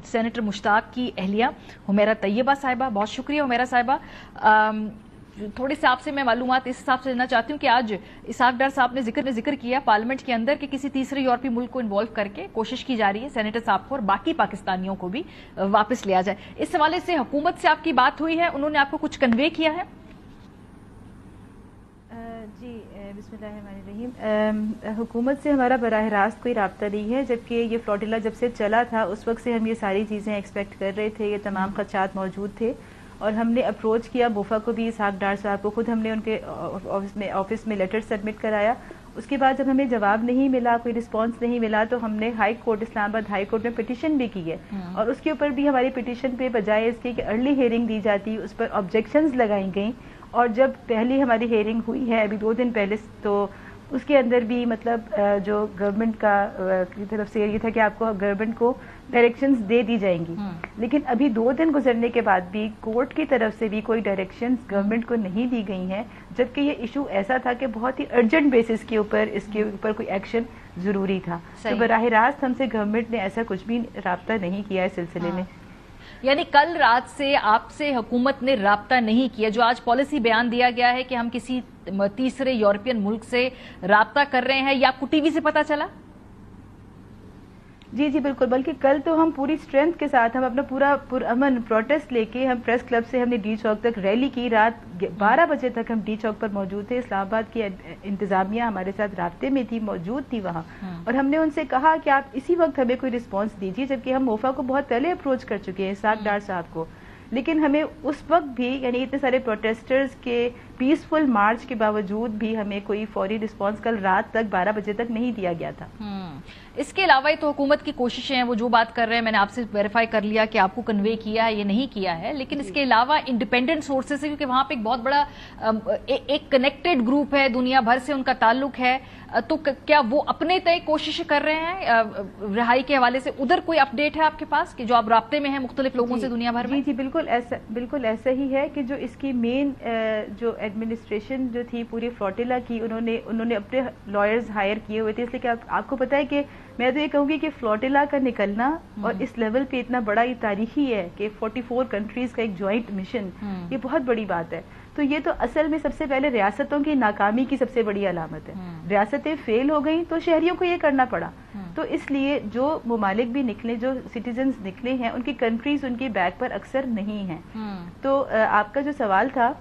Senator مشتاق کی اہلیہ حمیرہ طیبہ صاحبہ، بہت شکریہ حمیرہ صاحبہ۔ تھوڑی سے آپ سے میں معلومات اس حساب سے لینا چاہتی ہوں کہ آج اسحاق ڈار صاحب نے ذکر کیا پارلیمنٹ کے اندر کہ کسی تیسرے یورپی ملک کو انوالو کر کے کوشش کی جا رہی ہے سینیٹر صاحب کو اور باقی پاکستانیوں کو بھی واپس لیا جائے۔ اس حوالے سے حکومت سے آپ کی بات ہوئی ہے، انہوں نے آپ کو کچھ کنوے کیا ہے؟ جی بسم اللہ الرحمن الرحیم۔ حکومت سے ہمارا براہ راست کوئی رابطہ نہیں ہے، جبکہ یہ فلوٹیلا جب سے چلا تھا اس وقت سے ہم یہ ساری چیزیں ایکسپیکٹ کر رہے تھے، یہ تمام خدشات موجود تھے اور ہم نے اپروچ کیا موفا کو بھی، اسحاق ڈار صاحب کو خود ہم نے ان کے آفس میں لیٹر سبمٹ کرایا۔ اس کے بعد جب ہمیں جواب نہیں ملا، کوئی رسپانس نہیں ملا، تو ہم نے ہائی کورٹ اسلام آباد ہائی کورٹ میں پٹیشن بھی کی ہے اور اس کے اوپر بھی ہماری پٹیشن پہ بجائے اس کے کہ ارلی ہیئرنگ دی جاتی اس پر آبجیکشنز لگائی گئیں، اور جب پہلی ہماری ہیئرنگ ہوئی ہے ابھی 2 دن پہلے، تو اس کے اندر بھی مطلب جو گورنمنٹ کی طرف سے یہ تھا کہ آپ کو گورنمنٹ کو ڈائریکشنز دے دی جائیں گی، لیکن ابھی 2 دن گزرنے کے بعد بھی کورٹ کی طرف سے بھی کوئی ڈائریکشنز گورنمنٹ کو نہیں دی گئی ہیں، جبکہ یہ ایشو ایسا تھا کہ بہت ہی ارجنٹ بیسس کے اوپر اس کے اوپر کوئی ایکشن ضروری تھا۔ تو براہ راست ہم سے گورنمنٹ نے ایسا کچھ بھی رابطہ نہیں کیا اس سلسلے میں۔ یعنی کل رات سے آپ سے حکومت نے رابطہ نہیں کیا، جو آج پالیسی بیان دیا گیا ہے کہ ہم کسی تیسرے یورپین ملک سے رابطہ کر رہے ہیں، یا آپ کو ٹی وی سے پتا چلا؟ جی بالکل، بلکہ کل تو ہم پوری اسٹرینتھ کے ساتھ ہم اپنا پورا پرامن پروٹیسٹ لے کے ہم پریس کلب سے ہم نے ڈی چوک تک ریلی کی، رات 12 بجے تک ہم ڈی چوک پر موجود تھے۔ اسلام آباد کی انتظامیہ ہمارے ساتھ رابطے میں تھی، موجود تھی وہاں، اور ہم نے ان سے کہا کہ آپ اسی وقت ہمیں کوئی رسپانس دیجیے، جبکہ ہم موفا کو بہت پہلے اپروچ کر چکے ہیں، اسحاق ڈار صاحب کو، لیکن ہمیں اس وقت بھی یعنی اتنے سارے پروٹیسٹرز کے پیسفل مارچ کے باوجود بھی ہمیں کوئی فوری رسپانس کل رات تک 12 بجے تک نہیں دیا گیا تھا۔ اس کے علاوہ تو حکومت کی کوششیں ہیں، وہ جو بات کر رہے ہیں میں نے آپ سے ویریفائی کر لیا کہ آپ کو کنوے کیا ہے یہ نہیں کیا ہے، لیکن اس کے علاوہ انڈیپینڈنٹ سورسز سے، کیونکہ وہاں پہ ایک بہت بڑا ایک کنیکٹڈ گروپ ہے، دنیا بھر سے ان کا تعلق ہے، تو کیا وہ اپنے تئیں کوشش کر رہے ہیں رہائی کے حوالے سے؟ ادھر کوئی اپ ڈیٹ ہے آپ کے پاس کہ جو آپ رابطے میں ہیں مختلف لوگوں سے دنیا بھر میں؟ جی بالکل ایسا ہی ہے کہ جو اس کی مین جو ایڈمنسٹریشن جو تھی پوری فلوٹیلا کی، انہوں نے اپنے لائرز ہائر کیے ہوئے تھے، اس لیے کہ آپ کو پتہ ہے کہ میں تو یہ کہوں گی کہ فلوٹیلا کا نکلنا اور اس لیول پہ اتنا بڑا یہ تاریخی ہے کہ 44 کنٹریز کا ایک جوائنٹ مشن، یہ بہت بڑی بات ہے۔ تو یہ تو اصل میں سب سے پہلے ریاستوں کی ناکامی کی سب سے بڑی علامت ہے، ریاستیں فیل ہو گئیں تو شہریوں کو یہ کرنا پڑا، تو اس لیے جو ممالک بھی نکلے، جو سٹیزنز نکلے ہیں، ان کی کنٹریز ان کی بیک پر اکثر نہیں ہیں۔ تو آپ کا جو سوال تھا،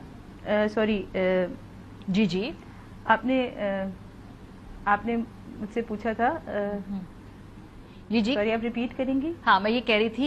سوری جی آپ نے مجھ سے پوچھا تھا، جی سوری آپ ریپیٹ کریں گی؟ ہاں، میں یہ کہہ رہی تھی